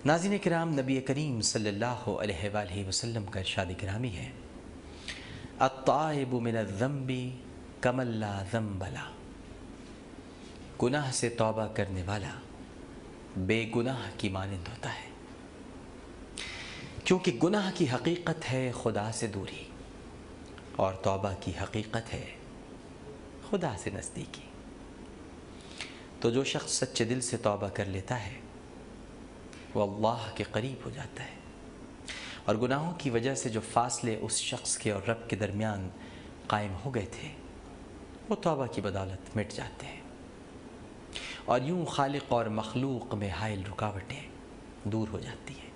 ناظرین کرام، نبی کریم صلی اللہ علیہ وآلہ وسلم کا ارشاد گرامی ہے، التائب من الذنب کمن لا ذنب لہ، گناہ سے توبہ کرنے والا بے گناہ کی مانند ہوتا ہے، کیونکہ گناہ کی حقیقت ہے خدا سے دوری اور توبہ کی حقیقت ہے خدا سے نزدیکی۔ تو جو شخص سچے دل سے توبہ کر لیتا ہے وہ اللہ کے قریب ہو جاتا ہے، اور گناہوں کی وجہ سے جو فاصلے اس شخص کے اور رب کے درمیان قائم ہو گئے تھے وہ توبہ کی بدولت مٹ جاتے ہیں، اور یوں خالق اور مخلوق میں حائل رکاوٹیں دور ہو جاتی ہیں۔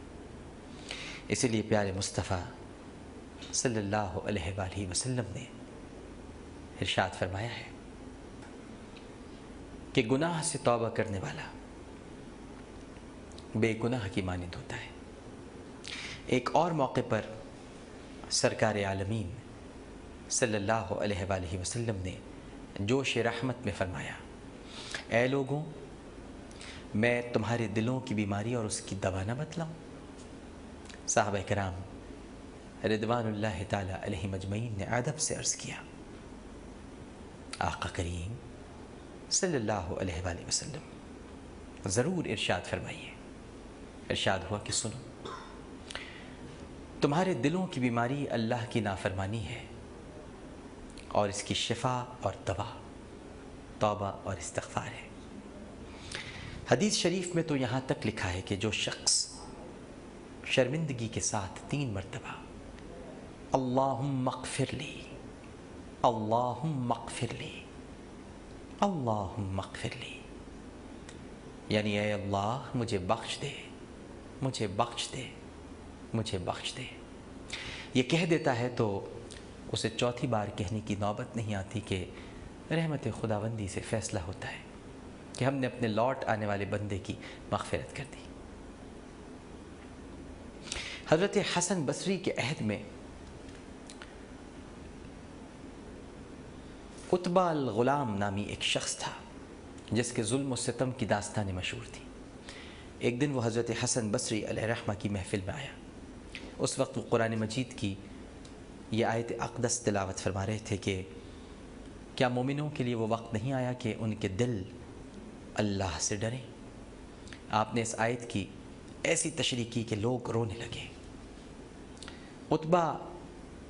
اسی لیے پیارے مصطفیٰ صلی اللہ علیہ وآلہ وسلم نے ارشاد فرمایا ہے کہ گناہ سے توبہ کرنے والا بے گناہ کی مانند ہوتا ہے۔ ایک اور موقع پر سرکار عالمین صلی اللہ علیہ وآلہ وسلم نے جوش رحمت میں فرمایا، اے لوگوں، میں تمہارے دلوں کی بیماری اور اس کی دوا نہ بتلاؤں؟ صحابہ کرام رضوان اللہ تعالی علیہم اجمعین نے ادب سے عرض کیا، آقا کریم صلی اللہ علیہ وآلہ وسلم ضرور ارشاد فرمائیے۔ ارشاد ہوا کہ سنو، تمہارے دلوں کی بیماری اللہ کی نافرمانی ہے، اور اس کی شفا اور دوا توبہ اور استغفار ہے۔ حدیث شریف میں تو یہاں تک لکھا ہے کہ جو شخص شرمندگی کے ساتھ 3 مرتبہ اللہم اغفر لی، اللہم اغفر لی، اللہم اغفر لی، یعنی اے اللہ مجھے بخش دے، مجھے بخش دے، مجھے بخش دے، یہ کہہ دیتا ہے تو اسے چوتھی بار کہنے کی نوبت نہیں آتی کہ رحمت خداوندی سے فیصلہ ہوتا ہے کہ ہم نے اپنے لوٹ آنے والے بندے کی مغفرت کر دی۔ حضرت حسن بصری کے عہد میں عتبہ الغلام نامی ایک شخص تھا جس کے ظلم و ستم کی داستانیں مشہور تھیں۔ ایک دن وہ حضرت حسن بصری علیہ رحمہ کی محفل میں آیا۔ اس وقت وہ قرآن مجید کی یہ آیت اقدس تلاوت فرما رہے تھے کہ کیا مومنوں کے لیے وہ وقت نہیں آیا کہ ان کے دل اللہ سے ڈریں؟ آپ نے اس آیت کی ایسی تشریح کی کہ لوگ رونے لگے۔ عتبہ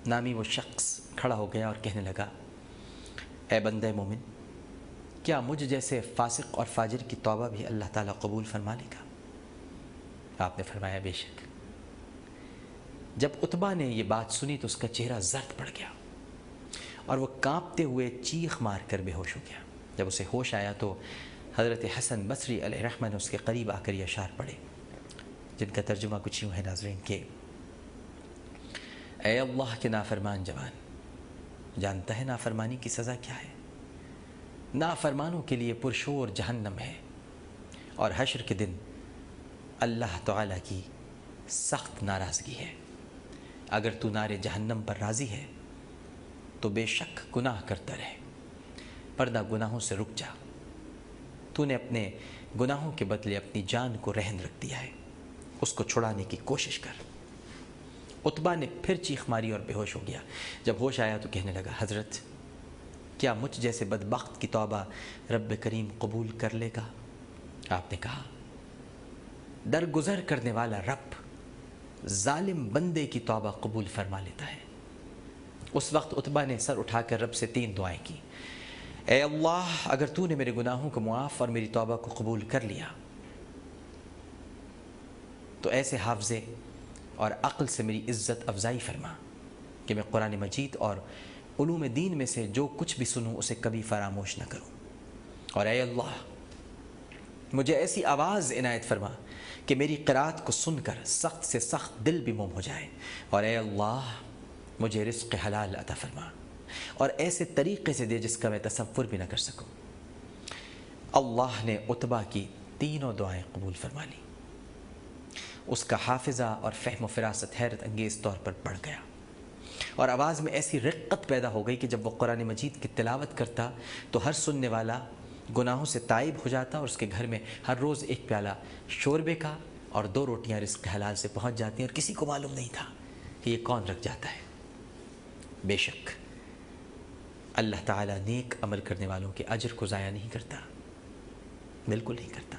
نامی وہ شخص کھڑا ہو گیا اور کہنے لگا، اے بندہ مومن، کیا مجھ جیسے فاسق اور فاجر کی توبہ بھی اللہ تعالیٰ قبول فرما لے گا؟ آپ نے فرمایا بے شک۔ جب عتبہ نے یہ بات سنی تو اس کا چہرہ زرد پڑ گیا اور وہ کانپتے ہوئے چیخ مار کر بے ہوش ہو گیا۔ جب اسے ہوش آیا تو حضرت حسن بصری علیہ رحمہ نے اس کے قریب آ کر یہ اشعار پڑھے، جن کا ترجمہ کچھ یوں ہے ناظرین کہ اے اللہ کے نافرمان جوان، جانتا ہے نافرمانی کی سزا کیا ہے؟ نافرمانوں کے لیے پرشور جہنم ہے، اور حشر کے دن اللہ تعالیٰ کی سخت ناراضگی ہے۔ اگر تو نار جہنم پر راضی ہے تو بے شک گناہ کرتا رہے، پردہ گناہوں سے رک جا، تو نے اپنے گناہوں کے بدلے اپنی جان کو رہن رکھ دیا ہے، اس کو چھڑانے کی کوشش کر۔ عتبہ نے پھر چیخ ماری اور بے ہوش ہو گیا۔ جب ہوش آیا تو کہنے لگا، حضرت کیا مجھ جیسے بدبخت کی توبہ رب کریم قبول کر لے گا؟ آپ نے کہا، درگزر کرنے والا رب ظالم بندے کی توبہ قبول فرما لیتا ہے۔ اس وقت عتبہ نے سر اٹھا کر رب سے 3 دعائیں کی، اے اللہ، اگر تو نے میرے گناہوں کو معاف اور میری توبہ کو قبول کر لیا تو ایسے حافظے اور عقل سے میری عزت افزائی فرما کہ میں قرآن مجید اور علوم دین میں سے جو کچھ بھی سنوں اسے کبھی فراموش نہ کروں، اور اے اللہ مجھے ایسی آواز عنایت فرما کہ میری قرات کو سن کر سخت سے سخت دل بھی موم ہو جائے، اور اے اللہ مجھے رزق حلال عطا فرما اور ایسے طریقے سے دے جس کا میں تصور بھی نہ کر سکوں۔ اللہ نے عتبہ کی 3 دعائیں قبول فرما لی۔ اس کا حافظہ اور فہم و فراست حیرت انگیز طور پر بڑھ گیا، اور آواز میں ایسی رقت پیدا ہو گئی کہ جب وہ قرآن مجید کی تلاوت کرتا تو ہر سننے والا گناہوں سے تائب ہو جاتا، اور اس کے گھر میں ہر روز ایک پیالہ شوربے کا اور 2 روٹیاں رزق حلال سے پہنچ جاتی ہیں اور کسی کو معلوم نہیں تھا کہ یہ کون رکھ جاتا ہے۔ بے شک اللہ تعالیٰ نیک عمل کرنے والوں کے اجر کو ضائع نہیں کرتا، بالکل نہیں کرتا۔